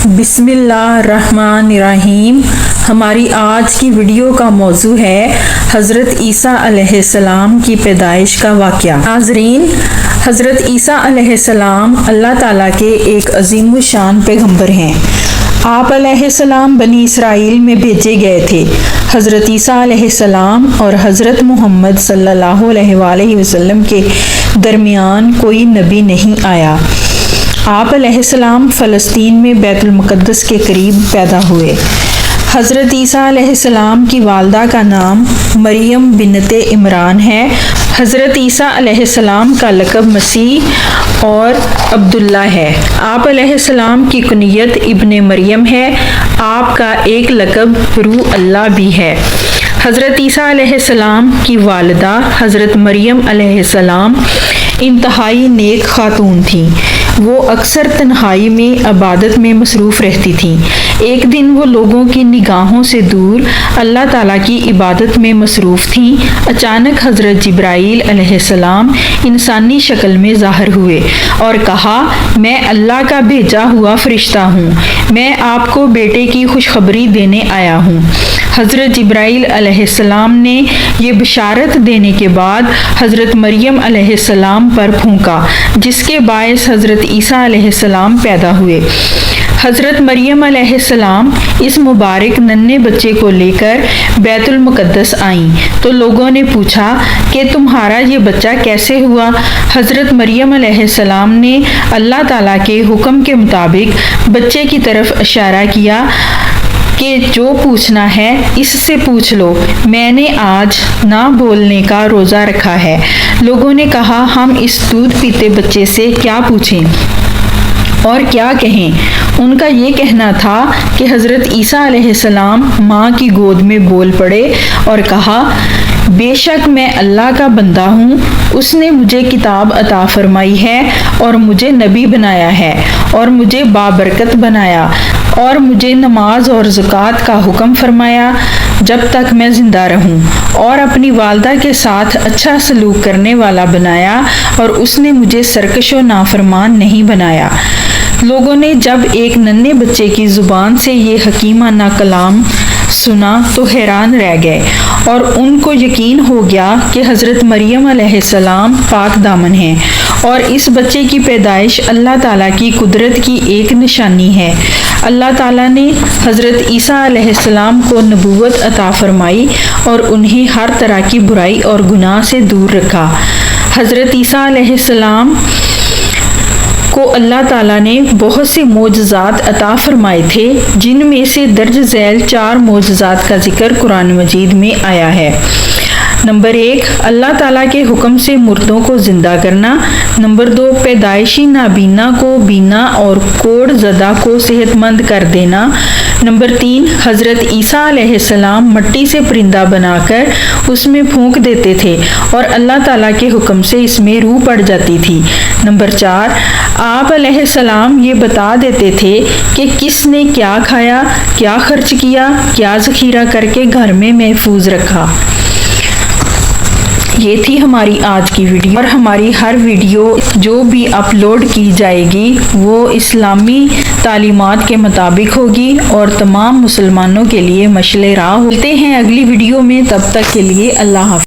بسم اللہ الرحمن الرحیم۔ ہماری آج کی ویڈیو کا موضوع ہے حضرت عیسیٰ علیہ السلام کی پیدائش کا واقعہ۔ ناظرین، حضرت عیسیٰ علیہ السلام اللہ تعالیٰ کے ایک عظیم الشان پیغمبر ہیں۔ آپ علیہ السلام بنی اسرائیل میں بھیجے گئے تھے۔ حضرت عیسیٰ علیہ السلام اور حضرت محمد صلی اللہ علیہ وآلہ وسلم کے درمیان کوئی نبی نہیں آیا۔ آپ علیہ السلام فلسطین میں بیت المقدس کے قریب پیدا ہوئے۔ حضرت عیسیٰ علیہ السلام کی والدہ کا نام مریم بنت عمران ہے۔ حضرت عیسیٰ علیہ السلام کا لقب مسیح اور عبداللہ ہے۔ آپ علیہ السلام کی کنیت ابن مریم ہے۔ آپ کا ایک لقب روح اللہ بھی ہے۔ حضرت عیسیٰ علیہ السلام کی والدہ حضرت مریم علیہ السلام انتہائی نیک خاتون تھیں۔ وہ اکثر تنہائی میں عبادت میں مصروف رہتی تھیں۔ ایک دن وہ لوگوں کی نگاہوں سے دور اللہ تعالیٰ کی عبادت میں مصروف تھیں۔ اچانک حضرت جبرائیل علیہ السلام انسانی شکل میں ظاہر ہوئے اور کہا، میں اللہ کا بھیجا ہوا فرشتہ ہوں، میں آپ کو بیٹے کی خوشخبری دینے آیا ہوں۔ حضرت جبرائیل علیہ السلام نے یہ بشارت دینے کے بعد حضرت مریم علیہ السلام پر پھونکا، جس کے باعث حضرت عیسیٰ علیہ السلام پیدا ہوئے۔ حضرت مریم علیہ السلام اس مبارک ننھے بچے کو لے کر بیت المقدس آئیں تو لوگوں نے پوچھا کہ تمہارا یہ بچہ کیسے ہوا؟ حضرت مریم علیہ السلام نے اللہ تعالیٰ کے حکم کے مطابق بچے کی طرف اشارہ کیا کہ جو پوچھنا ہے اس سے پوچھ لو، میں نے آج نہ بولنے کا روزہ رکھا ہے۔ لوگوں نے کہا، ہم اس دودھ پیتے بچے سے کیا پوچھیں اور کیا کہیں؟ ان کا یہ کہنا تھا کہ حضرت عیسیٰ علیہ السلام ماں کی گود میں بول پڑے اور کہا، بے شک میں اللہ کا بندہ ہوں، اس نے مجھے کتاب عطا فرمائی ہے اور مجھے نبی بنایا ہے اور مجھے بابرکت بنایا اور مجھے نماز اور زکوٰۃ کا حکم فرمایا جب تک میں زندہ رہوں، اور اپنی والدہ کے ساتھ اچھا سلوک کرنے والا بنایا اور اس نے مجھے سرکش و نافرمان نہیں بنایا۔ لوگوں نے جب ایک ننھے بچے کی زبان سے یہ حکیمانہ کلام سنا تو حیران رہ گئے اور ان کو یقین ہو گیا کہ حضرت مریم علیہ السلام پاک دامن ہیں اور اس بچے کی پیدائش اللہ تعالیٰ کی قدرت کی ایک نشانی ہے۔ اللہ تعالیٰ نے حضرت عیسیٰ علیہ السلام کو نبوت عطا فرمائی اور انہیں ہر طرح کی برائی اور گناہ سے دور رکھا۔ حضرت عیسیٰ علیہ السلام کو اللہ تعالیٰ نے بہت سے معجزات عطا فرمائے تھے، جن میں سے درج ذیل 4 معجزات کا ذکر قرآن مجید میں آیا ہے۔ نمبر 1، اللہ تعالیٰ کے حکم سے مردوں کو زندہ کرنا۔ نمبر 2، پیدائشی نابینا کو بینا اور کوڑ زدہ کو صحت مند کر دینا۔ نمبر 3، حضرت عیسیٰ علیہ السلام مٹی سے پرندہ بنا کر اس میں پھونک دیتے تھے اور اللہ تعالیٰ کے حکم سے اس میں روح پڑ جاتی تھی۔ نمبر 4، آپ علیہ السلام یہ بتا دیتے تھے کہ کس نے کیا کھایا، کیا خرچ کیا، کیا ذخیرہ کر کے گھر میں محفوظ رکھا۔ یہ تھی ہماری آج کی ویڈیو، اور ہماری ہر ویڈیو جو بھی اپلوڈ کی جائے گی وہ اسلامی تعلیمات کے مطابق ہوگی اور تمام مسلمانوں کے لیے مشعل راہ۔ ملتے ہیں اگلی ویڈیو میں، تب تک کے لیے اللہ حافظ۔